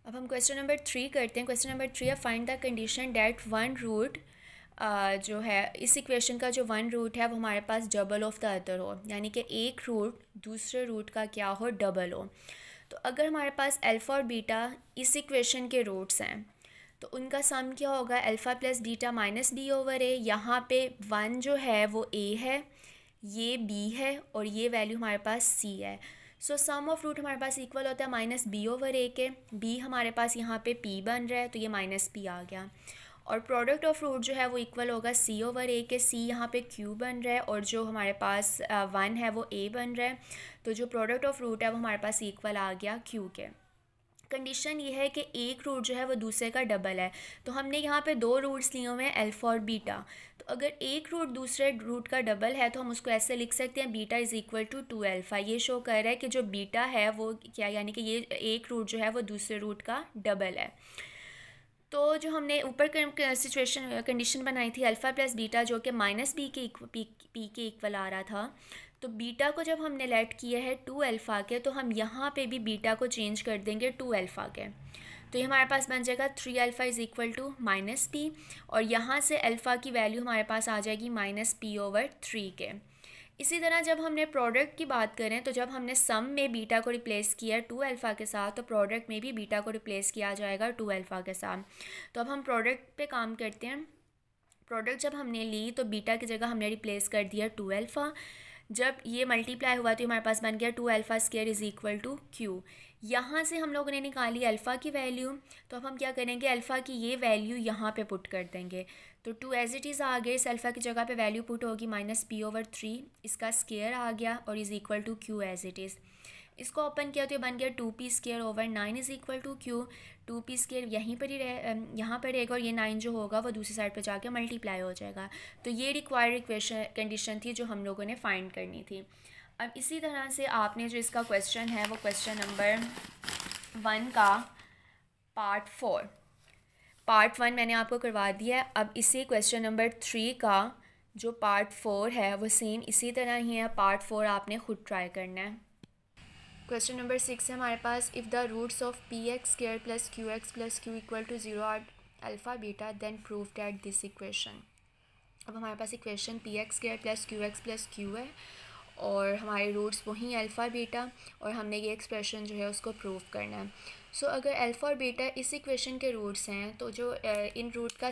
अब हम question number 3 करते हैं। क्वेश्चन नंबर 3 है find the condition that one root जो है इस इक्वेशन का जो वन रूट है वो हमारे पास डबल ऑफ द अदर हो, यानी कि एक रूट दूसरे रूट का क्या हो, डबल हो। तो अगर हमारे पास अल्फ़ा और बीटा इस इक्वेशन के रूट्स हैं तो उनका सम क्या होगा, alpha plus beta minus b over a. यहाँ पे वन जो है वो ए है, ये बी है और ये वैल्यू हमारे पास सी है। सो सम ऑफ रूट हमारे पास इक्वल होता है माइनस बी ओवर ए के। बी हमारे पास यहाँ पे पी बन रहा है तो ये माइनस पी आ गया। और प्रोडक्ट ऑफ रूट जो है वो इक्वल होगा सी ओवर ए के। सी यहाँ पे क्यू बन रहा है और जो हमारे पास वन है वो ए बन रहा है। तो जो प्रोडक्ट ऑफ रूट है वो हमारे पास इक्वल आ गया क्यू के। कंडीशन ये है कि एक रूट जो है वो दूसरे का डबल है। तो हमने यहाँ पे दो रूट्स लिए हुए हैं अल्फ़ा और बीटा। तो अगर एक रूट दूसरे रूट का डबल है तो हम उसको ऐसे लिख सकते हैं beta is equal to 2 alpha. ये शो कर रहा है कि जो बीटा है वो क्या, यानी कि ये एक रूट जो है वो दूसरे रूट का डबल है। तो जो हमने ऊपर सिचुएशन कंडीशन बनाई थी अल्फ़ा प्लस बीटा जो कि माइनस बी के पी के इक्वल आ रहा था, तो बीटा को जब हमने लेट किया है 2 अल्फ़ा के तो हम यहाँ पे भी बीटा को चेंज कर देंगे 2 अल्फ़ा के। तो ये हमारे पास बन जाएगा 3 alpha is equal to minus p और यहाँ से अल्फ़ा की वैल्यू हमारे पास आ जाएगी माइनस पी ओवर 3 के। इसी तरह जब हमने प्रोडक्ट की बात करें तो जब हमने सम में बीटा को रिप्लेस किया 2 अल्फ़ा के साथ तो प्रोडक्ट में भी बीटा को रिप्लेस किया जाएगा 2 अल्फ़ा के साथ। तो अब हम प्रोडक्ट पे काम करते हैं। प्रोडक्ट जब हमने ली तो बीटा की जगह हमने रिप्लेस कर दिया 2 अल्फ़ा। जब ये मल्टीप्लाई हुआ तो हमारे पास बन गया 2 alpha square is equal to q. यहाँ से हम लोगों ने निकाली अल्फ़ा की वैल्यू। तो अब हम क्या करेंगे, अल्फ़ा की ये वैल्यू यहाँ पे पुट कर देंगे। तो 2 एज इट इज़ आ गए, इस अल्फ़ा की जगह पे वैल्यू पुट होगी माइनस पी ओवर 3, इसका स्क्वायर आ गया और is equal to q as it is. इसको ओपन किया तो ये बन गया 2p square over 9 is equal to q. 2p square यहीं पर ही यहाँ पर रहेगा और ये 9 जो होगा वो दूसरी साइड पर जाके मल्टीप्लाई हो जाएगा। तो ये रिक्वायर्ड इक्वेशन कंडीशन थी जो हम लोगों ने फाइंड करनी थी। अब इसी तरह से आपने जो इसका क्वेश्चन है वो क्वेश्चन नंबर 1 का पार्ट 1 मैंने आपको करवा दिया है। अब इसी क्वेश्चन नंबर 3 का जो पार्ट 4 है वो सेम इसी तरह ही है। पार्ट 4 आपने खुद ट्राई करना है। क्वेश्चन नंबर 6 है हमारे पास, if the roots of p x square plus q equal to 0 are alpha beta then prove that this equation. अब हमारे पास equation p x square plus q है और हमारे रूट्स वहीं अल्फ़ा बीटा और हमने ये एक्सप्रेशन जो है उसको प्रूव करना है। सो अगर अल्फ़ा और बीटा इस इक्वेशन के रूट्स हैं तो जो इन रूट का